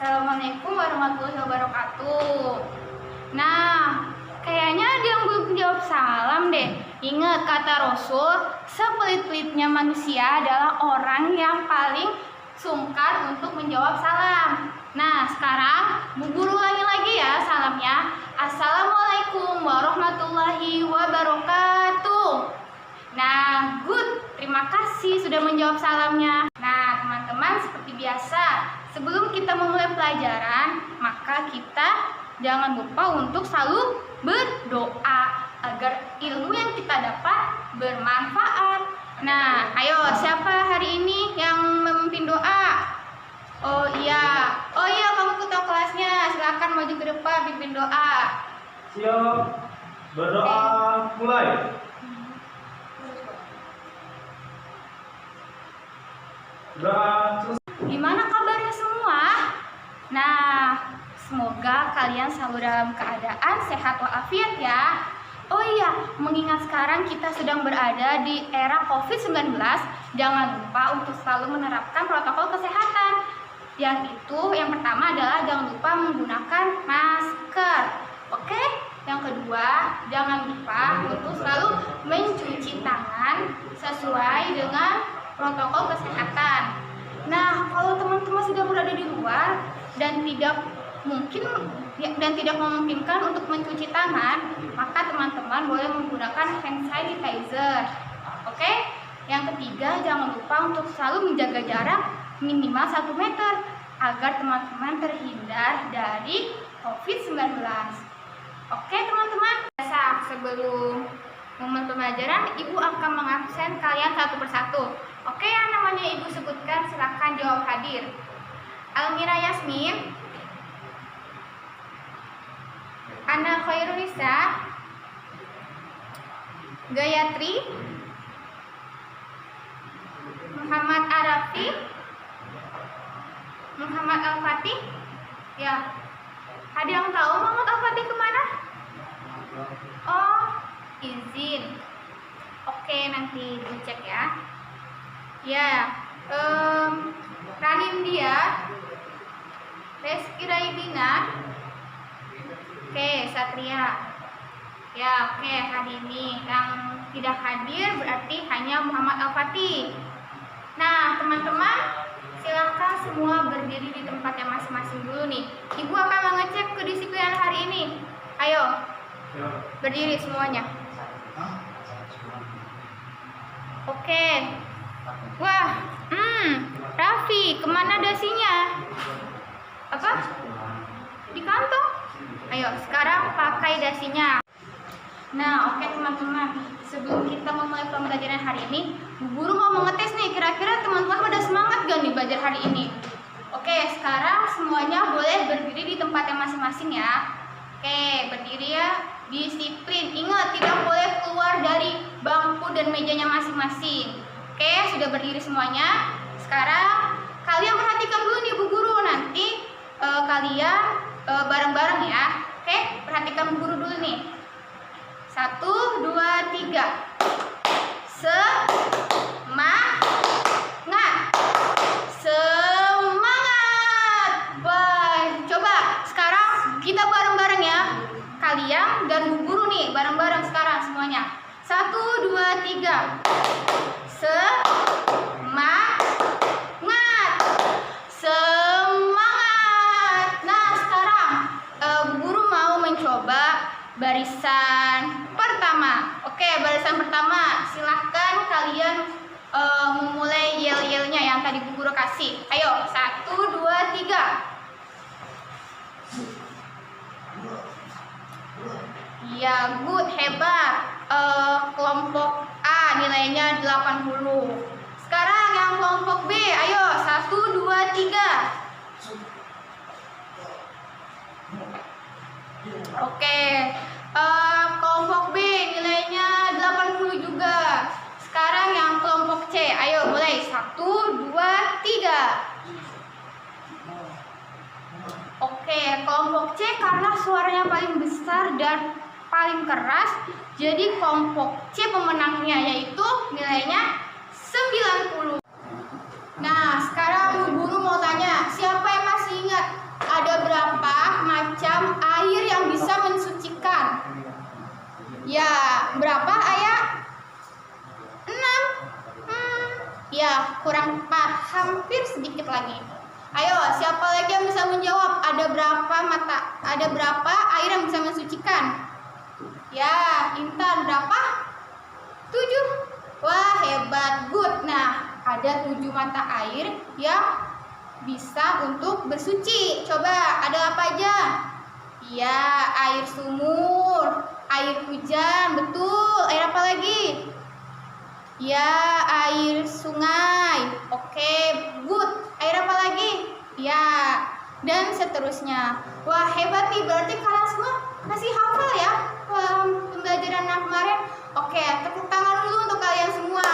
Assalamualaikum warahmatullahi wabarakatuh. Nah, kayaknya ada yang belum jawab salam deh. Ingat kata Rasul, sepelit-pelitnya manusia adalah orang yang paling sungkan untuk menjawab salam. Nah, sekarang Bu Guru ulangi lagi ya salamnya. Assalamualaikum warahmatullahi wabarakatuh. Nah, good. Terima kasih sudah menjawab salamnya. Nah, teman-teman, seperti biasa, sebelum kita memulai pelajaran, maka kita jangan lupa untuk selalu berdoa agar ilmu yang kita dapat bermanfaat. Nah, ayo, siapa hari ini yang memimpin doa? Oh iya, kamu ketua kelasnya. Silakan maju ke depan pimpin doa. Siap, berdoa mulai. Doa selesai. Gimana kabarnya semua? Nah, semoga kalian selalu dalam keadaan sehat walafiat ya. Oh iya, mengingat sekarang kita sedang berada di era COVID-19, jangan lupa untuk selalu menerapkan protokol kesehatan. Yang pertama adalah jangan lupa menggunakan masker. Oke? Yang kedua, jangan lupa untuk selalu mencuci tangan sesuai dengan protokol kesehatan. Nah, kalau teman-teman sedang berada di luar dan tidak memungkinkan untuk mencuci tangan, maka teman-teman boleh menggunakan hand sanitizer. Oke? Yang ketiga, jangan lupa untuk selalu menjaga jarak minimal 1 meter agar teman-teman terhindar dari COVID-19. Oke, teman-teman. Sebelum memulai pembelajaran, Ibu akan mengabsen kalian satu persatu. Oke, yang namanya Ibu sebutkan, silakan jawab hadir. Almira Yasmin, Ana Khairunisa, Gayatri, Muhammad Arafi, Muhammad Al-Fatih. Ya, ada yang tahu Muhammad Al-Fatih kemana? Oh, izin. Oke, nanti dicek ya. Ya, Ranindia, Reski Raidina, oke, Satria. Ya, oke, hari ini yang tidak hadir berarti hanya Muhammad Al-Fatih. Nah, teman-teman, silakan semua berdiri di tempatnya masing-masing dulu nih. Ibu akan mengecek kedisiplinan hari ini. Ayo, berdiri semuanya. Oke. Wah, Raffi, kemana dasinya? Apa? Di kantong? Ayo, sekarang pakai dasinya. Nah, oke teman-teman, sebelum kita memulai pembelajaran hari ini, Bu Guru mau mengetes nih, kira-kira teman-teman pada semangat gak nih belajar hari ini? Oke, sekarang semuanya boleh berdiri di tempatnya masing-masing ya. Oke, berdiri ya, disiplin. Ingat, tidak boleh keluar dari bangku dan mejanya masing-masing. Oke, sudah berdiri semuanya. Sekarang kalian perhatikan dulu nih Bu Guru, nanti kalian bareng-bareng ya. Oke, perhatikan Bu Guru dulu nih. 1, 2, 3. Semangat. Semangat. Wah, coba sekarang kita bareng-bareng ya. Kalian dan Bu Guru nih, bareng-bareng sekarang semuanya. 1, 2, 3. Semangat. Semangat. Nah, sekarang Bu Guru mau mencoba barisan pertama. Oke, barisan pertama. Silahkan kalian memulai yel-yelnya yang tadi Bu Guru kasih. Ayo, 1, 2, 3. Ya, good, hebat. Kelompok A nilainya 80. Sekarang yang kelompok B, ayo 1, 2, 3. Oke, kelompok B nilainya 80 juga. Sekarang yang kelompok C, ayo mulai 1, 2, 3. Oke, kelompok C karena suaranya paling besar dan paling keras, jadi kelompok C pemenangnya, yaitu nilainya 90. Nah, sekarang Bu Guru mau tanya, siapa yang masih ingat kurang tepat, hampir sedikit lagi. Ayo, siapa lagi yang bisa menjawab? Ada berapa air yang bisa mensucikan? Ya, Intan berapa? 7. Wah, hebat, good. Nah, ada 7 mata air yang bisa untuk bersuci. Coba, ada apa aja? Ya, air sumur, air hujan, betul. Air apa lagi? Ya, air sungai. Oke, good. Air apa lagi? Ya, dan seterusnya. Wah, hebat nih. Berarti kalian semua masih hafal ya pembelajaran yang kemarin. Oke, tepuk tangan dulu untuk kalian semua.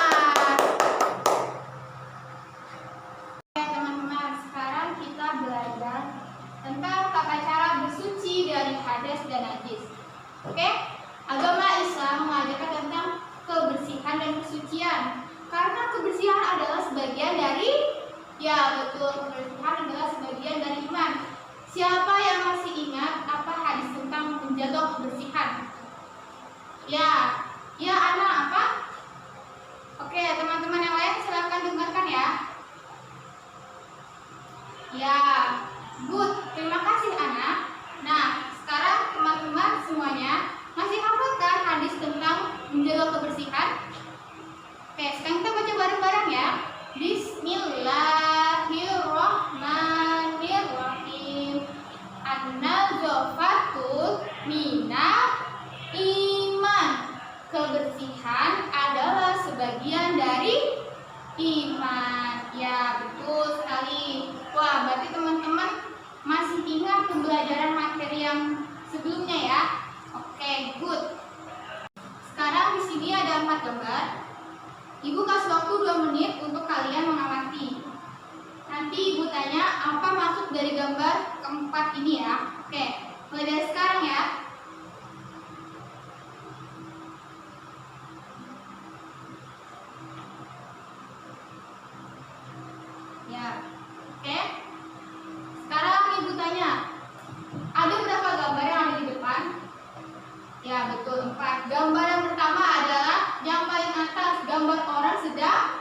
Oke, teman-teman. Sekarang kita belajar tentang tata cara bersuci dari hadas dan najis. Oke, agama Islam mengajarkan tentang kebersihan dan kesucian. Karena kebersihan adalah sebagian dari, ya betul, kebersihan adalah sebagian dari iman. Siapa yang masih ingat apa hadis tentang menjaga kebersihan? Ya anak apa? Oke, teman-teman yang lain silakan dengarkan ya. Ya, good. Terima kasih anak. Nah, sekarang teman-teman semuanya masih hafal kan hadis tentang menjaga kebersihan? Oke, sekarang kita baca bareng-bareng ya. Bismillahirrahmanirrahim. An-nadzafatul minal iman. Kebersihan adalah sebagian dari iman. Ya, betul sekali. Wah, berarti teman-teman masih ingat pembelajaran materi yang sebelumnya ya? Oke, good. Sekarang di sini ada 4 gambar. Ibu kasih waktu 2 menit untuk kalian mengamati. Nanti ibu tanya apa maksud dari gambar keempat ini ya. Oke, mulai dari sekarang ya. Ya, oke. Sekarang ibu tanya, ada berapa gambar yang ada di depan? Ya, betul, 4. Gambar yang pertama adalah yang paling atas, gambar orang sedang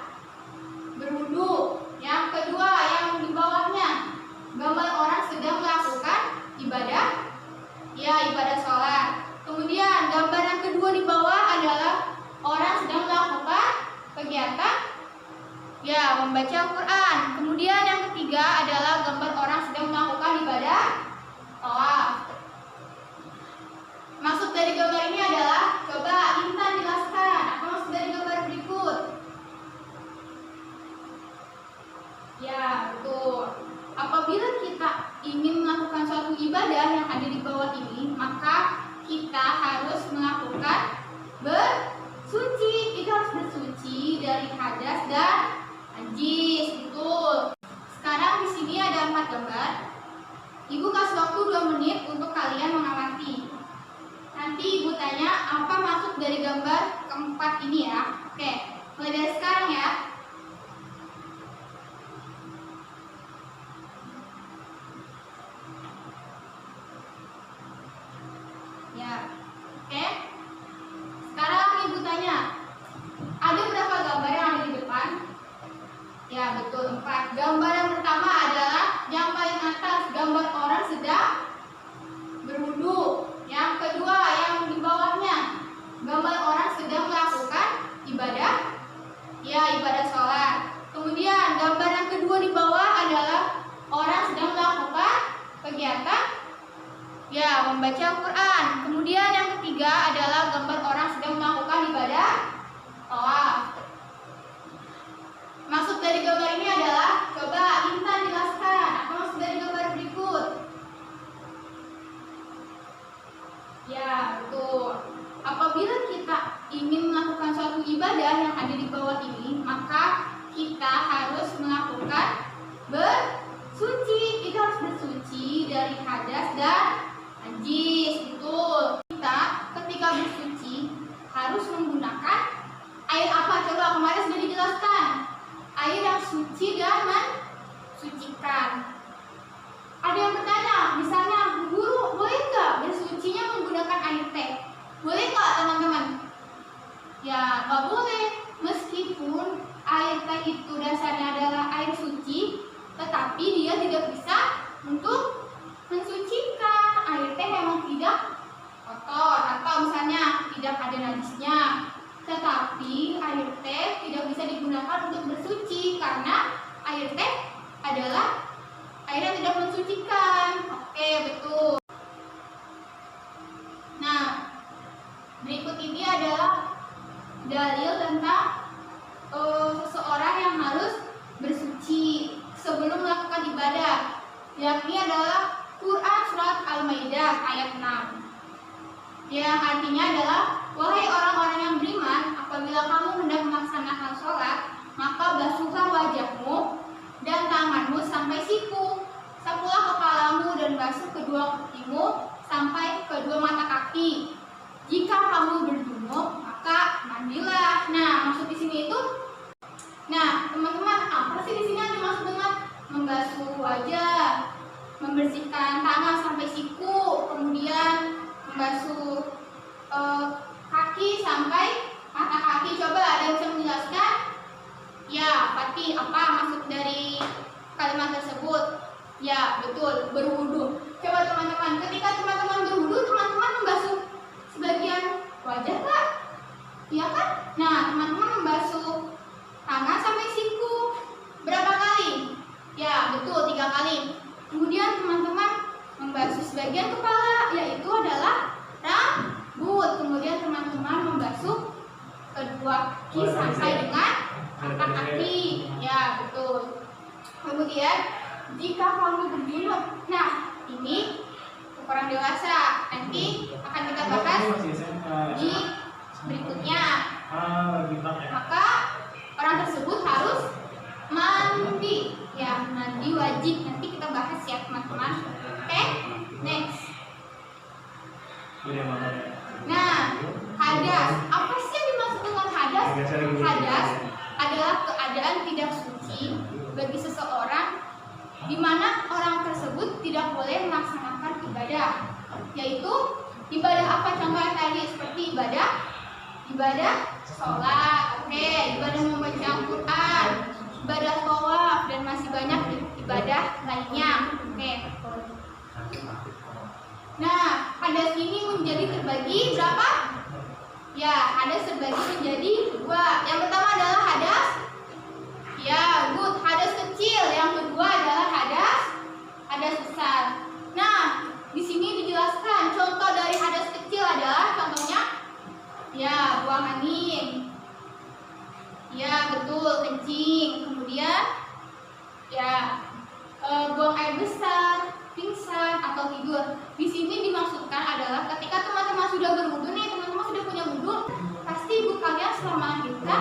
berwudu. Yang kedua, yang di bawahnya, gambar orang sedang melakukan ibadah, ya ibadah sholat. Kemudian gambar yang kedua di bawah adalah orang sedang melakukan kegiatan, ya membaca Al-Quran. Kemudian yang ketiga adalah gambar orang sedang melakukan ibadah tawaf. Maksud dari gambar ini adalah, coba Intan jelaskan apa maksud dari gambar berikut. Ya, betul. Apabila kita ingin melakukan suatu ibadah yang ada di bawah ini, maka kita harus melakukan bersuci. Kita harus bersuci dari hadas dan najis. Betul. Sekarang di sini ada 4 gambar. Ibu kasih waktu 2 menit untuk kalian mengamati. Nanti ibu tanya apa maksud dari gambar keempat ini ya. Oke, mulai dari sekarang ya. Ya, oke. Sekarang ibu tanya, ada berapa gambar yang ada di depan? Ya, betul, 4. Gambar yang pertama adalah yang paling atas, gambar orang sedang berwudu. Yang kedua, yang di bawahnya, gambar orang sedang melakukan ibadah, ya ibadah sholat. Kemudian gambar yang kedua di bawah adalah orang sedang melakukan kegiatan, ya membaca Al-Quran. Kemudian yang ketiga adalah gambar orang sedang melakukan ibadah tawaf. Maksud dari gambar ini adalah, coba Intan jelaskan apa maksud dari gambar berikut. Ya, betul. Apabila kita ingin melakukan suatu ibadah yang ada di bawah ini, maka kita harus melakukan bersuci. Kita harus bersuci dari hadas dan najis. Betul. Kita ketika bersuci harus menggunakan air apa? Coba, kemarin sudah dijelaskan. Air yang suci dan mensucikan. Ada yang bertanya, misalnya, guru boleh nggak bersucinya menggunakan air teh? Boleh nggak teman-teman? Ya nggak boleh, meskipun air air teh itu dasarnya adalah air suci, tetapi dia tidak bisa untuk mensucikan. Air teh memang tidak kotor atau misalnya tidak ada najisnya, tetapi air teh tidak bisa digunakan untuk bersuci karena air teh adalah air yang tidak mensucikan. Oke, betul. Nah, berikut ini adalah dalil tentang seseorang yang harus bersuci sebelum melakukan ibadah, yakni adalah Quran Surat Al-Maidah ayat 6, yang artinya adalah, wahai orang-orang yang beriman, apabila kamu hendak melaksanakan sholat, maka basuhlah wajahmu dan tanganmu sampai siku, sapulah kepalamu dan basuh kedua kakimu sampai kedua mata kaki. Jika kamu berjunub, maka mandilah. Nah, maksud di sini itu, nah teman-teman, apa sih di sini yang dimaksud dengan membasuh wajah, membersihkan tangan sampai siku, kemudian membasuh kaki sampai mata kaki? Coba ada yang bisa menjelaskan? Ya, Fatih, apa maksud dari kalimat tersebut? Ya, betul, berwudu. Coba teman-teman, ketika teman-teman berwudu, teman-teman membasuh sebagian wajah kak? Iya kan? Nah, teman-teman membasuh tangan sampai siku berapa kali? Ya, betul, 3 kali. Kemudian teman-teman membasuh sebagian kepala, yaitu adalah rambut. Kemudian teman-teman membasuh kedua kaki sampai dengan mata kaki. Ya, betul. Kemudian jika kamu berjunub, nah ini orang dewasa, nanti akan kita bahas di berikutnya. Maka orang tersebut harus mandi, ya, mandi wajib. Nanti kita bahas ya teman-teman. Oke, next. Nah, hadas, apa sih yang dimaksud dengan hadas? Hadas adalah keadaan tidak suci bagi seseorang di mana orang tersebut tidak boleh melaksanakan ibadah, yaitu ibadah apa contohnya tadi, seperti ibadah sholat, oke, ibadah membaca Al-Quran, ibadah tawaf, dan masih banyak ibadah lainnya. Oke. Nah, hadas ini menjadi terbagi berapa? Ya, hadas terbagi menjadi 2. Yang pertama adalah hadas, ya, good, hadas kecil. Yang kedua adalah hadas besar. Nah, di sini dijelaskan contoh dari hadas kecil adalah contohnya, ya, buang angin, ya, betul, kencing. Kemudian, ya, buang air besar, pingsan atau tidur. Di sini dimaksudkan adalah ketika teman-teman sudah berwudu nih, teman-teman sudah punya wudu, pasti ibu kalian selama kita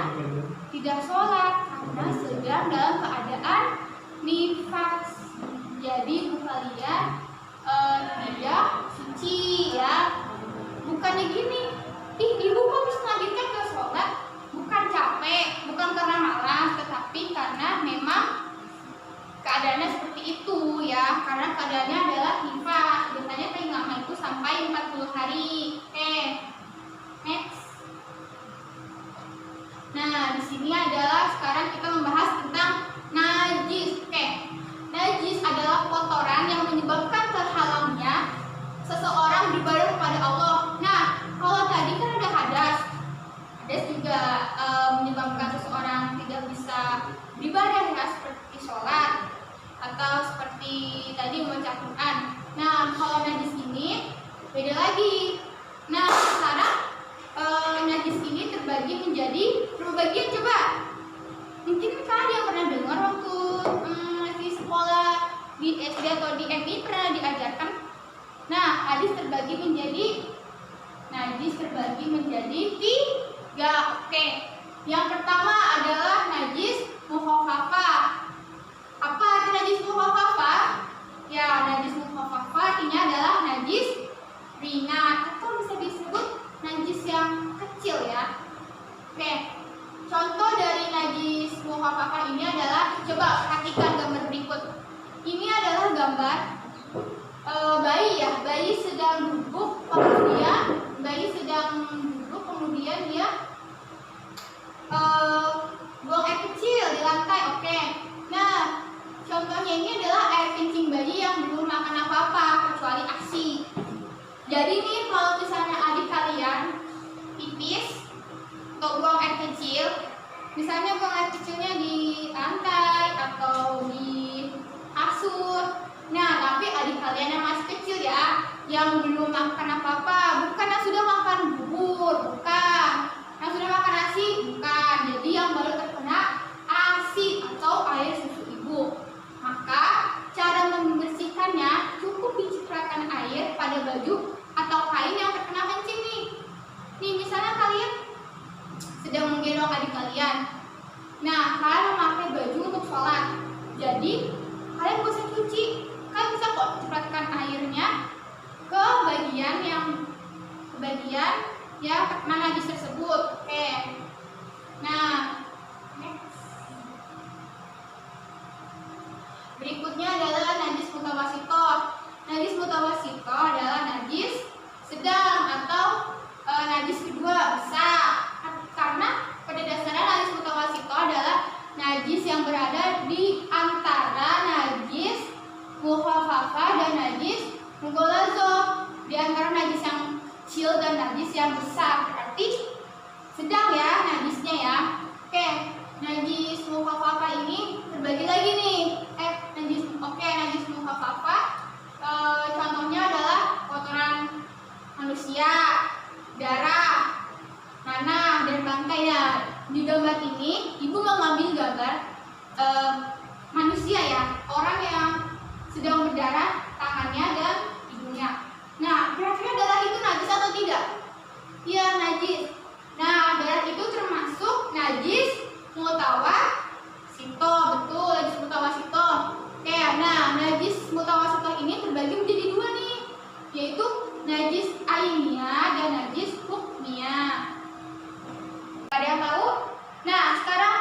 tidak sholat karena sedang dalam keadaan nifas. Jadi ibu kalian tidak suci, ya. Bukannya gini, ibu kok bisa ngajarkan ke sholat? Bukan capek, bukan karena malas, tetapi karena memang keadaannya seperti itu, ya. Karena keadaannya adalah nifas. Biasanya taimama itu sampai 40 hari. Oke, next. Nah, di sini adalah sekarang kita membahas tentang najis. Oke, najis adalah kotoran yang menyebabkan terhalangnya seseorang beribadah kepada Allah. Nah, kalau tadi kan ada hadas juga menyebabkan seseorang tidak bisa beribadah, ya, seperti sholat atau seperti tadi membaca Quran. Nah, kalau najis ini beda lagi. Nah, sekarang najis ini terbagi menjadi berapa bagian coba? Mungkin kalian yang pernah dengar waktu di sekolah, di SD atau di MI pernah diajarkan. Nah, najis terbagi menjadi 3. Oke. Yang pertama adalah najis mukhafafah. Apa arti najis mukhafafah? Ya, najis mukhafafah artinya adalah najis ringan atau bisa disebut najis yang kecil, ya. Oke. Contoh dari najis mukhafafah ini adalah, coba perhatikan gambar berikut. Ini adalah gambar bayi, ya. Bayi sedang duduk, kemudian dia buang air kecil. misalnya buang air kecilnya di lantai atau di kasur. Nah, tapi adik kalian yang masih kecil ya, yang belum makan apa-apa, bukan yang sudah makan bubur, bukan, yang sudah makan nasi, bukan. Jadi yang baru terkena ASI atau air susu ibu. Maka cara membersihkannya cukup dicipratan air pada baju atau kain yang terkena kencing nih. Nih misalnya kalian sedang menggendong adik kalian. Nah, kalian memakai baju untuk sholat. Jadi kalian gak usah cuci. Kalian bisa kok cipratkan airnya ke bagian yang terkena najis tersebut. Oke. Nah, next. Berikutnya adalah najis mutawasito. Najis mutawasito adalah najis sedang atau najis kedua besar. Karena pada dasarnya najis mutawasito adalah najis yang berada di antara najis mukhafafah dan najis mughallazo, di antara najis yang kecil dan najis yang besar. Berarti sedang ya najisnya ya. Oke, najis mukhafafah ini terbagi lagi nih. Najis mukhafafah contohnya adalah kotoran manusia, darah, nanah, dan bangkai ya. Di gambar ini ibu mengambil gambar manusia ya, orang yang sedang berdarah tangannya dan hidungnya. Nah, kira-kira darah itu najis atau tidak? Iya, najis. Nah, darah itu termasuk najis mutawasito. Betul, najis mutawasito. Oke, nah najis mutawasito ini terbagi menjadi dua nih, yaitu najis ainiyah dan najis hukmiyah. Ada yang tahu? Nah, sekarang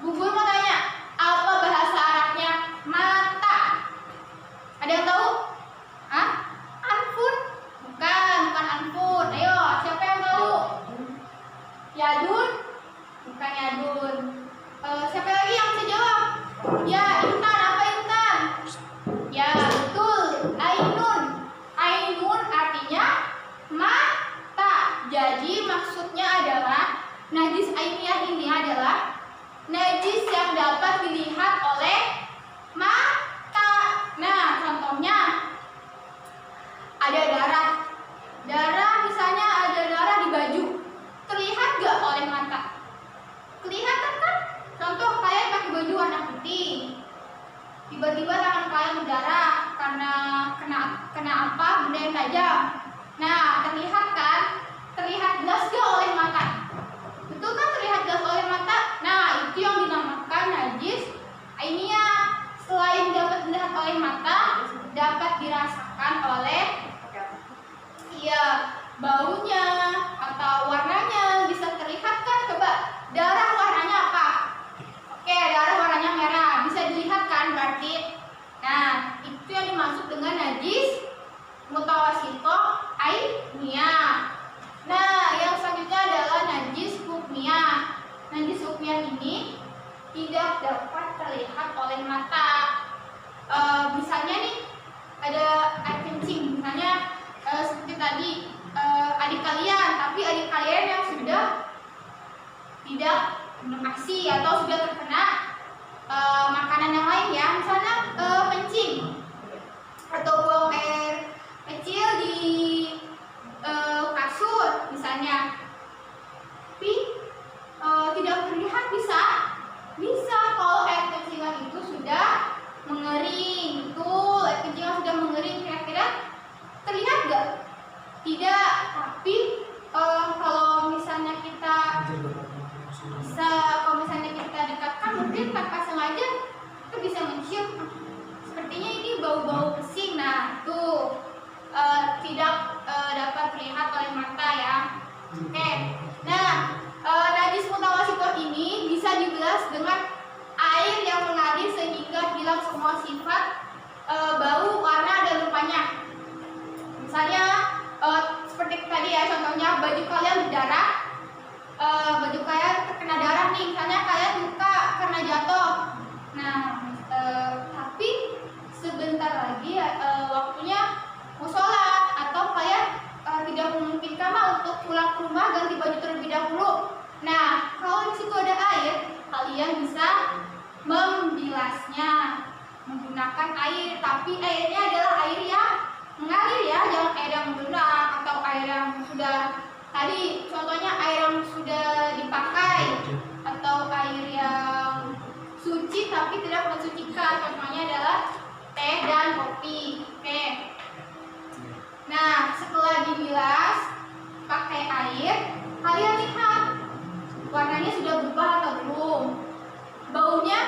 Bu Guru mau tanya, apa bahasa Arabnya mata? Ada yang tahu? Hah? Anfun? Bukan anfun. Ayo, siapa yang tahu? Yadun? Bukan yadun. Siapa lagi yang bisa jawab? Ya, intan. Apa intan? Ya, betul. Ainun. Ainun artinya mata. Jadi maksudnya adalah najis ainiyah ini adalah najis yang dapat dilihat oleh mata. Nah, contohnya ada darah. Darah misalnya ada darah di baju. Terlihat gak oleh mata? Kelihatan kan? Contoh kalian pakai baju warna putih. Tiba-tiba tangan kalian berdarah karena kena apa? Benda yang tajam. Nah, terlihat kan? Terlihat jelas gak oleh mata? Betul kan, terlihat jelas oleh mata? Nah, itu yang dinamakan najis ainiyah. Selain dapat dilihat oleh mata, dapat dirasakan oleh baunya atau warnanya bisa terlihat kan? Coba, darah warnanya apa? Oke, darah warnanya merah, bisa dilihat kan berarti? Nah, itu yang dimaksud dengan najis mutawasito ainiyah. Nah, yang selanjutnya adalah najis hukmiyah. Najis hukmiyah ini tidak dapat terlihat oleh mata. Misalnya nih, ada air kencing, misalnya seperti tadi adik kalian, tapi adik kalian yang sudah tidak minum ASI atau sudah terkena makanan yang lain ya, misalnya kencing atau buang air kecil di kasur misalnya, tapi tidak terlihat bisa kalau air kencingan itu sudah mengering. Betul, air kencingan sudah mengering. Kira-kira terlihat gak? Tidak, tapi kalau misalnya kita dekatkan, mungkin tanpa sengaja kita bisa mencium, sepertinya ini bau-bau pesing. Nah, itu tidak dapat terlihat oleh mata ya. Oke. Nah, najis mutawasito ini bisa dibelas dengan air yang mengalir sehingga hilang semua sifat bau, warna, dan rupanya. Misalnya seperti tadi ya, contohnya baju kalian berdarah, baju kalian terkena darah nih, misalnya kalian luka karena jatuh. Nah, tapi sebentar lagi waktunya mau sholat atau kalian tidak memungkinkan untuk pulang ke rumah ganti baju terlebih dahulu. Nah, kalau di situ ada air, kalian bisa membilasnya menggunakan air, tapi airnya adalah air yang mengalir ya, jangan air yang berenang atau air yang sudah tadi contohnya air yang sudah dipakai atau air yang suci tapi tidak mensucikan, contohnya adalah teh dan kopi. Oke. Nah, setelah dibilas pakai air, kalian lihat warnanya sudah berubah atau belum. Baunya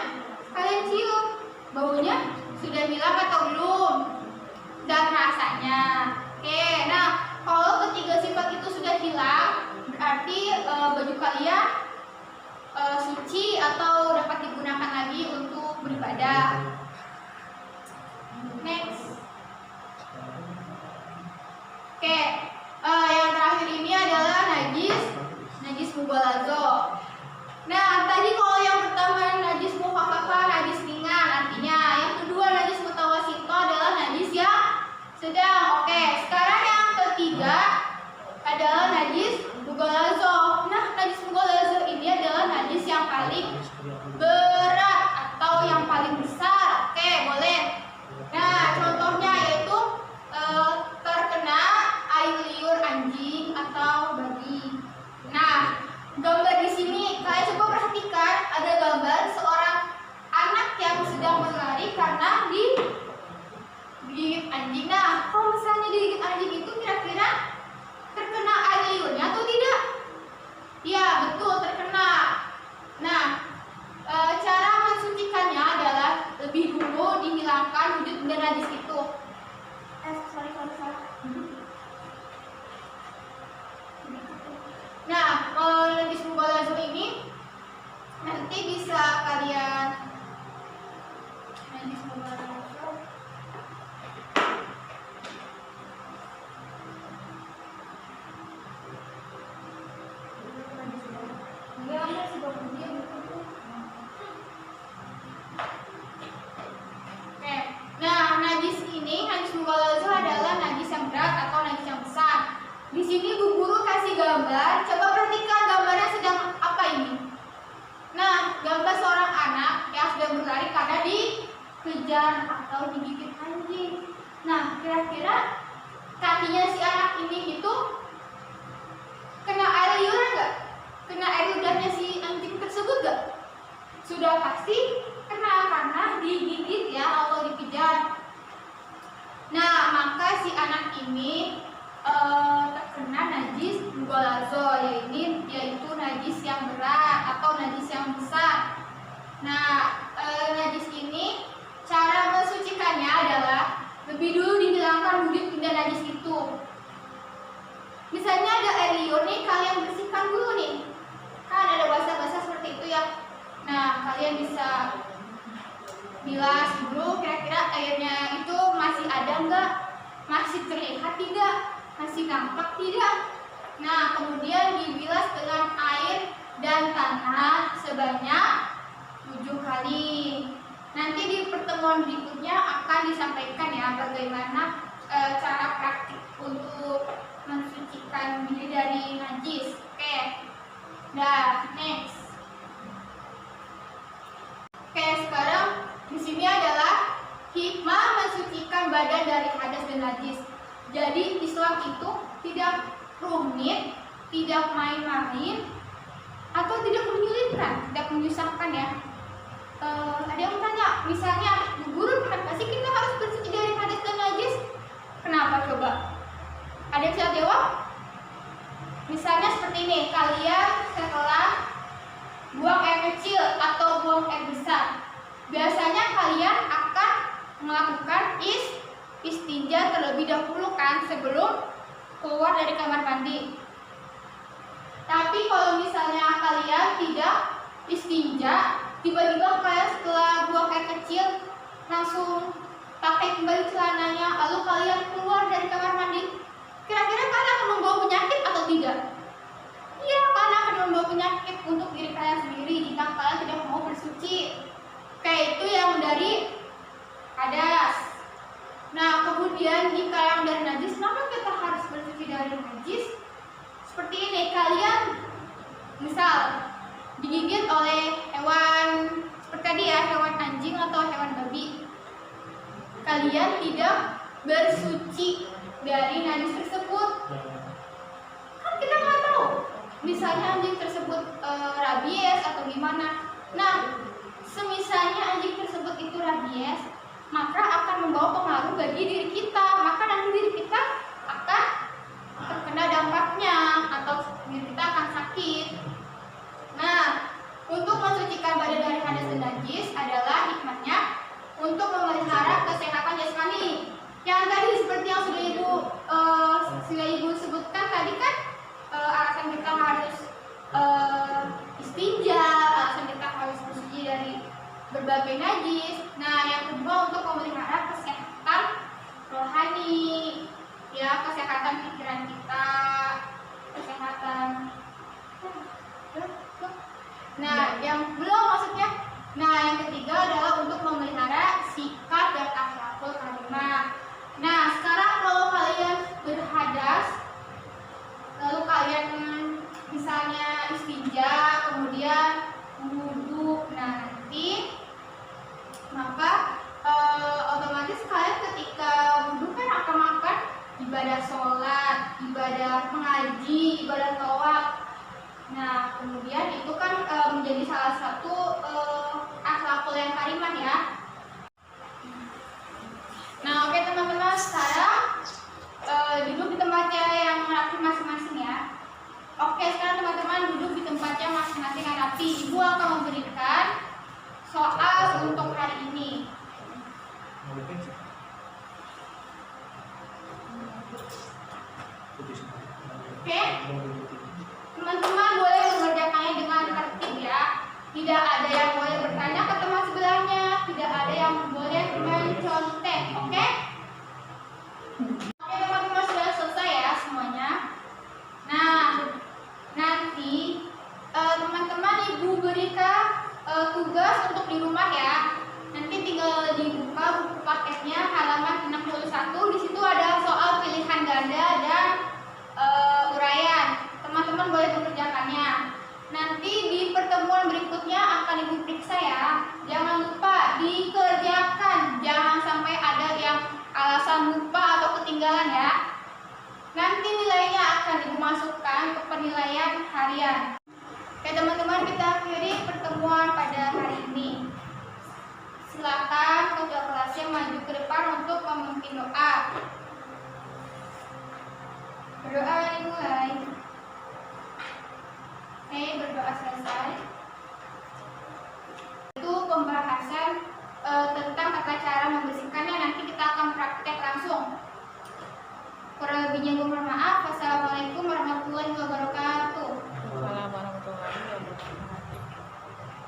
kalian cium, baunya sudah hilang atau belum, dan rasanya. Oke, nah kalau ketiga sifat itu sudah hilang, berarti baju kalian suci atau dapat digunakan lagi untuk beribadah. Next. Oke, yang terakhir ini adalah najis mughallazo. Nah, tadi kalau yang pertama najis mukhaffafa, najis ringan artinya. Yang kedua najis mutawassito adalah najis yang sedang. Oke, sekarang yang ketiga adalah najis mughallazo. Nah, najis mughallazo ini adalah najis yang paling berat atau yang paling besar. Oke, boleh. Nah, contohnya yaitu terkena air liur anjing atau babi. Nah, gambar di sini kalian coba perhatikan, ada gambar seorang anak yang sedang berlari karena digigit anjing. Nah, kalau misalnya digigit anjing itu kira-kira terkena air liurnya atau tidak? Ya, betul, terkena. Nah, cara mensucikannya adalah lebih dulu dihilangkan wujud benda najis itu. Sorry. Nah, najis mughallazo ini nanti bisa kalian najis mughallazo. Oke. Nah, najis mughallazo adalah najis yang berat atau najis yang besar. Di sini Bu Guru kasih gambar. Coba perhatikan gambarnya sedang apa ini? Nah, gambar seorang anak yang sedang berlari karena dikejar atau digigit anjing. Nah, kira-kira kakinya si anak ini itu kena air liurnya nggak? Kena air ludahnya si anjing tersebut nggak? Sudah pasti kena karena digigit ya atau dikejar. Nah, maka si anak ini terkena najis mughallazo, yaitu najis yang berat atau najis yang besar. Nah, najis ini cara mensucikannya adalah lebih dulu dihilangkan wujud benda najis itu. Misalnya ada air liur nih, kalian bersihkan dulu nih. Kan ada basah-basah seperti itu ya. Nah, kalian bisa bilas dulu kira-kira airnya itu masih ada enggak? Masih terlihat tidak? Masih nampak tidak? Nah, kemudian dibilas dengan air dan tanah sebanyak 7 kali. Nanti di pertemuan berikutnya akan disampaikan ya bagaimana cara praktik untuk mensucikan diri dari najis. Oke. Nah, next. Oke, sekarang di sini adalah hikmah mensucikan badan dari hadas dan najis. Jadi Islam itu tidak rumit, tidak main-main, atau tidak menyulitkan, tidak menyusahkan ya. Ada yang tanya, misalnya Bu Guru, kenapa sih kita harus bersuci dari hadas dan najis? Kenapa coba? Ada yang bisa jawab? Misalnya seperti ini, kalian setelah buang air kecil atau buang air besar, biasanya kalian akan melakukan istinja terlebih dahulu kan sebelum keluar dari kamar mandi. Tapi kalau misalnya kalian tidak istinja, tiba-tiba kalian setelah buang air kecil langsung pakai kembali celananya, lalu kalian keluar dari kamar mandi, kira-kira kalian akan membawa penyakit atau tidak? Iya, kalian akan membawa penyakit untuk diri kalian sendiri jika kalian tidak mau bersuci. Kayak itu yang dari hadas. Nah, kemudian jika yang dari najis, kenapa kita harus bersuci dari najis? Seperti ini, kalian misal digigit oleh hewan seperti tadi ya, hewan anjing atau hewan babi, kalian tidak bersuci dari najis tersebut. Kan kita nggak tahu, misalnya anjing tersebut rabies atau gimana. Nah, semisalnya anjing tersebut itu rabies, maka akan membawa pengaruh bagi diri kita, maka nanti diri kita akan terkena dampaknya atau diri kita akan sakit. Nah, untuk mensucikan badan dari hadas dan najis adalah hikmahnya untuk memelihara kesehatan jasmani. Yang tadi seperti yang sudah ibu sebutkan tadi kan, alasan kita harus istinja, alasan kita harus bersuci dari berbagai najis. Nah, yang kedua untuk memelihara kesehatan rohani, ya, kesehatan pikiran kita, kesehatan. Nah, yang belum maksudnya. Nah, yang ketiga adalah untuk memelihara sikap dan akhlakul karimah. Nah, sekarang kalau kalian berhadas, lalu kalian misalnya istinja, kemudian wudhu, nah nanti maka otomatis kalian ketika wudhu kan akan ibadah sholat, ibadah mengaji, ibadah tawaf. Nah, kemudian itu kan menjadi salah satu akhlakul yang karimah ya. Nah, oke teman-teman, sekarang duduk di tempatnya yang rapi masing-masing ya. Oke, sekarang teman-teman duduk di tempatnya masing-masing yang rapi. Ibu akan memberikan soal untuk hari ini. Oke, teman-teman boleh mengerjakannya dengan tertib ya. Tidak ada yang boleh bertanya ke teman sebelahnya, tidak ada yang boleh mencontek. Oke? Oke teman-teman, sudah selesai ya semuanya. Nah, nanti teman-teman ibu berikan tugas untuk di rumah ya. Nanti tinggal dibuka buku paketnya halaman 61. Di situ ada soal pilihan ganda dan uraian. Teman-teman boleh mengerjakannya. Nanti di pertemuan berikutnya akan ibu periksa ya. Jangan lupa dikerjakan. Jangan sampai ada yang alasan lupa atau ketinggalan ya. Nanti nilainya akan ibu masukkan ke penilaian harian. Oke teman-teman, kita akhiri pertemuan pada hari ini. Silakan ketua kelasnya maju ke depan untuk memimpin doa. Berdoa dimulai. Berdoa selesai. Itu pembahasan tentang tata cara membersihkannya. Nanti kita akan praktek langsung. Kurang lebihnya gue mohon maaf. Wassalamualaikum warahmatullahi wabarakatuh.